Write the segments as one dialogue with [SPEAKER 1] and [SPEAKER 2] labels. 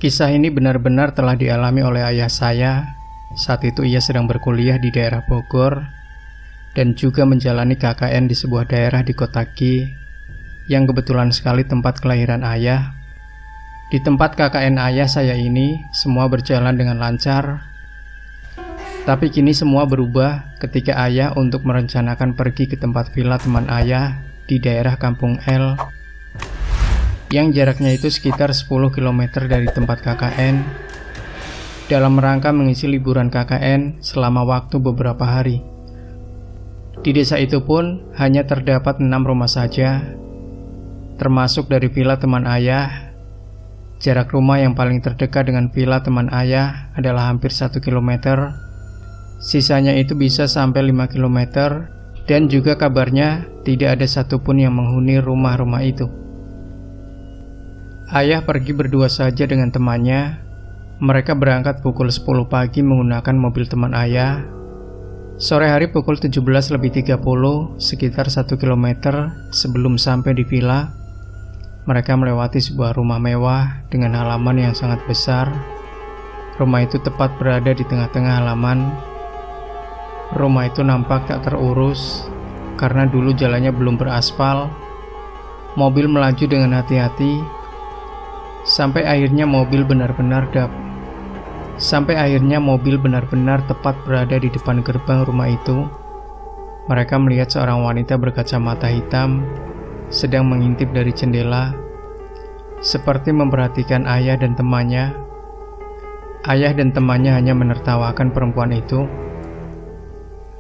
[SPEAKER 1] Kisah ini benar-benar telah dialami oleh ayah saya. Saat itu ia sedang berkuliah di daerah Bogor dan juga menjalani KKN di sebuah daerah di Kota G, yang kebetulan sekali tempat kelahiran ayah. Di tempat KKN ayah saya ini, semua berjalan dengan lancar. Tapi kini semua berubah ketika ayah untuk merencanakan pergi ke tempat villa teman ayah di daerah Kampung L, yang jaraknya itu sekitar 10 km dari tempat KKN, dalam rangka mengisi liburan KKN selama waktu beberapa hari. Di desa itu pun hanya terdapat 6 rumah saja, termasuk dari villa teman ayah. Jarak rumah yang paling terdekat dengan villa teman ayah adalah hampir 1 km. Sisanya itu bisa sampai 5 km, dan juga kabarnya tidak ada satupun yang menghuni rumah-rumah itu. Ayah pergi berdua saja dengan temannya. Mereka berangkat pukul 10 pagi menggunakan mobil teman ayah. Sore hari pukul 17.30, sekitar 1 km sebelum sampai di villa, mereka melewati sebuah rumah mewah dengan halaman yang sangat besar. Rumah itu tepat berada di tengah-tengah halaman. Rumah itu nampak tak terurus karena dulu jalannya belum beraspal. Mobil melaju dengan hati-hati sampai akhirnya mobil benar-benar tepat berada di depan gerbang rumah itu. Mereka melihat seorang wanita berkacamata hitam sedang mengintip dari jendela, seperti memperhatikan ayah dan temannya. Ayah dan temannya hanya menertawakan perempuan itu.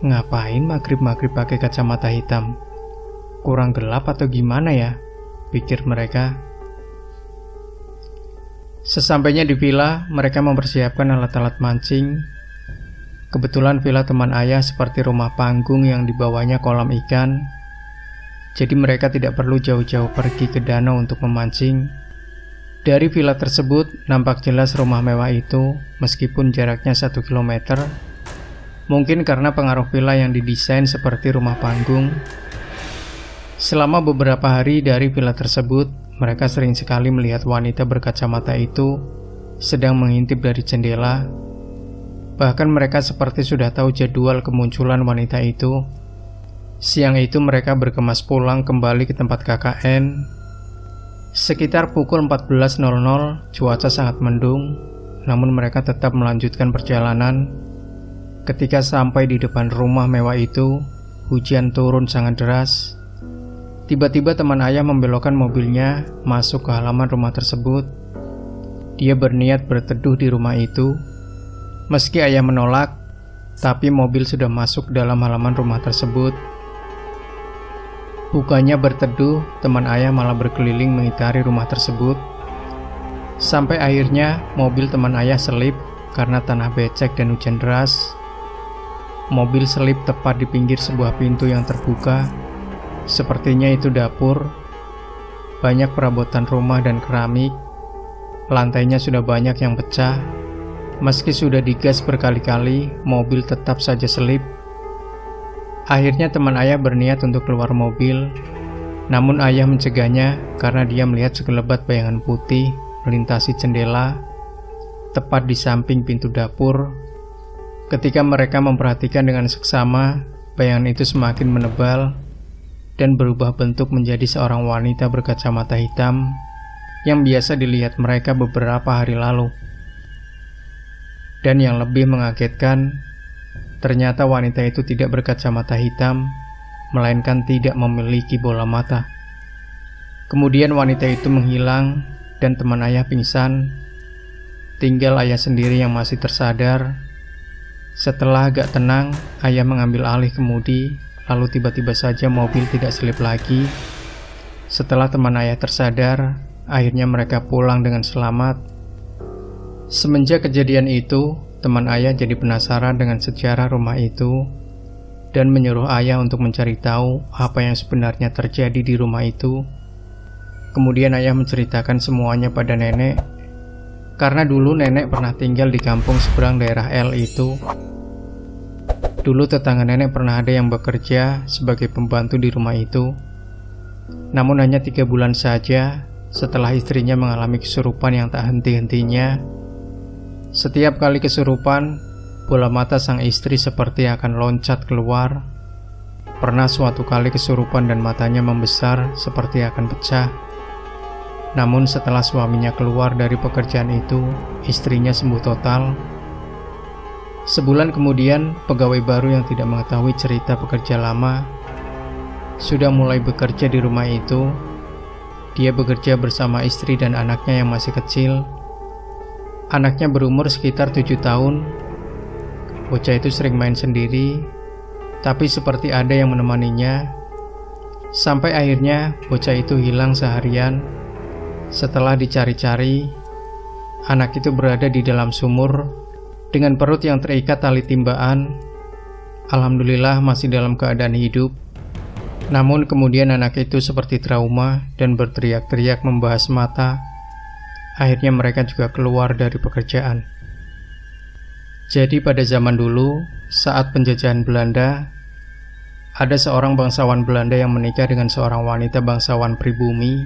[SPEAKER 1] Ngapain maghrib-maghrib pakai kacamata hitam? Kurang gelap atau gimana ya? Pikir mereka. Sesampainya di villa, mereka mempersiapkan alat-alat mancing. Kebetulan villa teman ayah seperti rumah panggung yang dibawahnya kolam ikan. Jadi mereka tidak perlu jauh-jauh pergi ke danau untuk memancing. Dari villa tersebut, nampak jelas rumah mewah itu, meskipun jaraknya 1 km. Mungkin karena pengaruh villa yang didesain seperti rumah panggung. Selama beberapa hari dari villa tersebut, mereka sering sekali melihat wanita berkacamata itu sedang mengintip dari jendela. Bahkan mereka seperti sudah tahu jadwal kemunculan wanita itu. Siang itu mereka berkemas pulang kembali ke tempat KKN. Sekitar pukul 14.00, cuaca sangat mendung, namun mereka tetap melanjutkan perjalanan. Ketika sampai di depan rumah mewah itu, hujan turun sangat deras. Tiba-tiba teman ayah membelokkan mobilnya masuk ke halaman rumah tersebut. Dia berniat berteduh di rumah itu. Meski ayah menolak, tapi mobil sudah masuk dalam halaman rumah tersebut. Bukannya berteduh, teman ayah malah berkeliling mengitari rumah tersebut. Sampai akhirnya mobil teman ayah selip karena tanah becek dan hujan deras. Mobil selip tepat di pinggir sebuah pintu yang terbuka. Sepertinya itu dapur. Banyak perabotan rumah dan keramik. Lantainya sudah banyak yang pecah. Meski sudah digas berkali-kali, mobil tetap saja selip. Akhirnya teman ayah berniat untuk keluar mobil. Namun ayah mencegahnya karena dia melihat sekelebat bayangan putih melintasi jendela tepat di samping pintu dapur. Ketika mereka memperhatikan dengan seksama, bayangan itu semakin menebal dan berubah bentuk menjadi seorang wanita berkacamata hitam yang biasa dilihat mereka beberapa hari lalu. Dan yang lebih mengagetkan, ternyata wanita itu tidak berkacamata hitam, melainkan tidak memiliki bola mata. Kemudian wanita itu menghilang dan teman ayah pingsan. Tinggal ayah sendiri yang masih tersadar. Setelah agak tenang, ayah mengambil alih kemudi. Lalu tiba-tiba saja mobil tidak selip lagi. Setelah teman ayah tersadar, akhirnya mereka pulang dengan selamat. Semenjak kejadian itu, teman ayah jadi penasaran dengan sejarah rumah itu dan menyuruh ayah untuk mencari tahu apa yang sebenarnya terjadi di rumah itu. Kemudian ayah menceritakan semuanya pada nenek, karena dulu nenek pernah tinggal di kampung seberang daerah L itu. Dulu tetangga nenek pernah ada yang bekerja sebagai pembantu di rumah itu. Namun hanya 3 bulan saja setelah istrinya mengalami kesurupan yang tak henti-hentinya. Setiap kali kesurupan, bola mata sang istri seperti akan loncat keluar. Pernah suatu kali kesurupan dan matanya membesar seperti akan pecah. Namun setelah suaminya keluar dari pekerjaan itu, istrinya sembuh total. Sebulan kemudian, pegawai baru yang tidak mengetahui cerita pekerja lama sudah mulai bekerja di rumah itu. Dia bekerja bersama istri dan anaknya yang masih kecil. Anaknya berumur sekitar 7 tahun. Bocah itu sering main sendiri, tapi seperti ada yang menemaninya. Sampai akhirnya bocah itu hilang seharian. Setelah dicari-cari, anak itu berada di dalam sumur dengan perut yang terikat tali timbaan. Alhamdulillah masih dalam keadaan hidup. Namun kemudian anak itu seperti trauma dan berteriak-teriak membahas mata. Akhirnya mereka juga keluar dari pekerjaan. Jadi pada zaman dulu, saat penjajahan Belanda, ada seorang bangsawan Belanda yang menikah dengan seorang wanita bangsawan pribumi.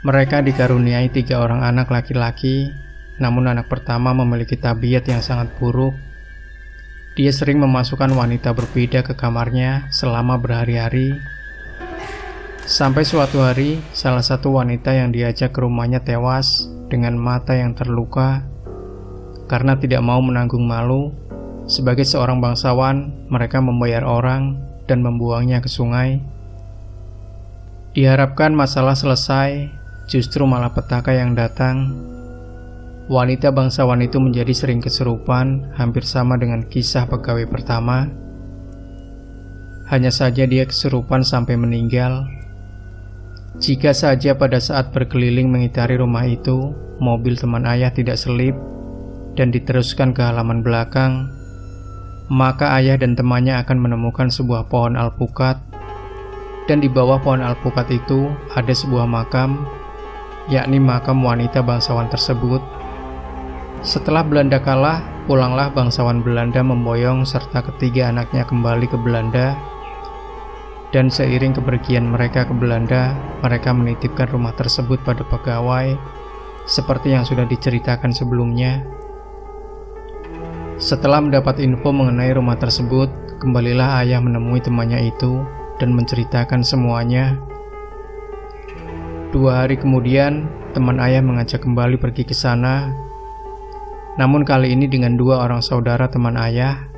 [SPEAKER 1] Mereka dikaruniai 3 orang anak laki-laki, namun anak pertama memiliki tabiat yang sangat buruk. Dia sering memasukkan wanita berbeda ke kamarnya selama berhari-hari. Sampai suatu hari, salah satu wanita yang diajak ke rumahnya tewas dengan mata yang terluka. Karena tidak mau menanggung malu, sebagai seorang bangsawan, mereka membayar orang dan membuangnya ke sungai. Diharapkan masalah selesai, justru malah petaka yang datang. Wanita bangsawan itu menjadi sering kesurupan, hampir sama dengan kisah pegawai pertama. Hanya saja dia kesurupan sampai meninggal. Jika saja pada saat berkeliling mengitari rumah itu, mobil teman ayah tidak selip dan diteruskan ke halaman belakang, maka ayah dan temannya akan menemukan sebuah pohon alpukat. Dan di bawah pohon alpukat itu ada sebuah makam, yakni makam wanita bangsawan tersebut. Setelah Belanda kalah, pulanglah bangsawan Belanda memboyong serta ketiga anaknya kembali ke Belanda. Dan seiring kepergian mereka ke Belanda, mereka menitipkan rumah tersebut pada pegawai, seperti yang sudah diceritakan sebelumnya. Setelah mendapat info mengenai rumah tersebut, kembalilah ayah menemui temannya itu dan menceritakan semuanya. 2 hari kemudian, teman ayah mengajak kembali pergi ke sana. Namun kali ini dengan 2 orang saudara teman ayah.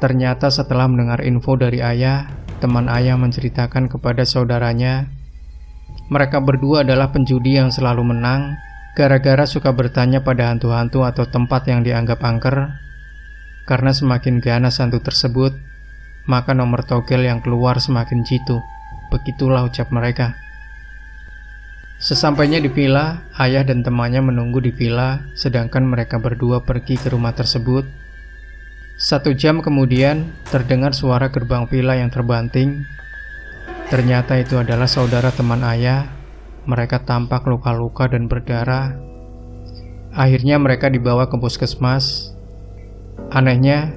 [SPEAKER 1] Ternyata setelah mendengar info dari ayah, teman ayah menceritakan kepada saudaranya, mereka berdua adalah penjudi yang selalu menang, gara-gara suka bertanya pada hantu-hantu atau tempat yang dianggap angker. Karena semakin ganas hantu tersebut, maka nomor togel yang keluar semakin jitu. Begitulah ucap mereka. Sesampainya di villa, ayah dan temannya menunggu di villa, sedangkan mereka berdua pergi ke rumah tersebut. 1 jam kemudian, terdengar suara gerbang villa yang terbanting. Ternyata itu adalah saudara teman ayah. Mereka tampak luka-luka dan berdarah. Akhirnya mereka dibawa ke puskesmas. Anehnya,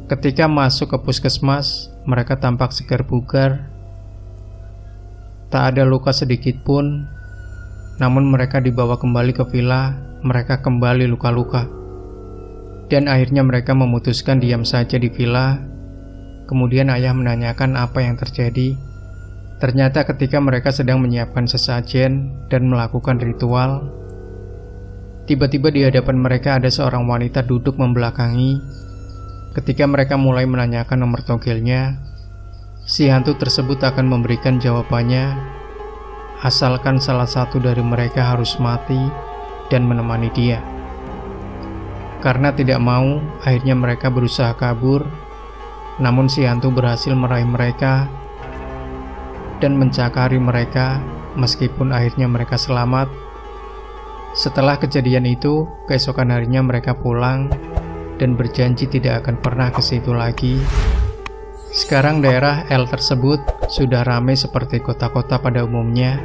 [SPEAKER 1] ketika masuk ke puskesmas, mereka tampak segar bugar. Tak ada luka sedikit pun. Namun mereka dibawa kembali ke villa, mereka kembali luka-luka. Dan akhirnya mereka memutuskan diam saja di villa. Kemudian ayah menanyakan apa yang terjadi. Ternyata ketika mereka sedang menyiapkan sesajen dan melakukan ritual, tiba-tiba di hadapan mereka ada seorang wanita duduk membelakangi. Ketika mereka mulai menanyakan nomor togelnya, si hantu tersebut akan memberikan jawabannya, asalkan salah satu dari mereka harus mati dan menemani dia. Karena tidak mau, akhirnya mereka berusaha kabur. Namun si hantu berhasil meraih mereka dan mencakari mereka, meskipun akhirnya mereka selamat. Setelah kejadian itu, keesokan harinya mereka pulang dan berjanji tidak akan pernah ke situ lagi. Sekarang daerah L tersebut sudah ramai seperti kota-kota pada umumnya.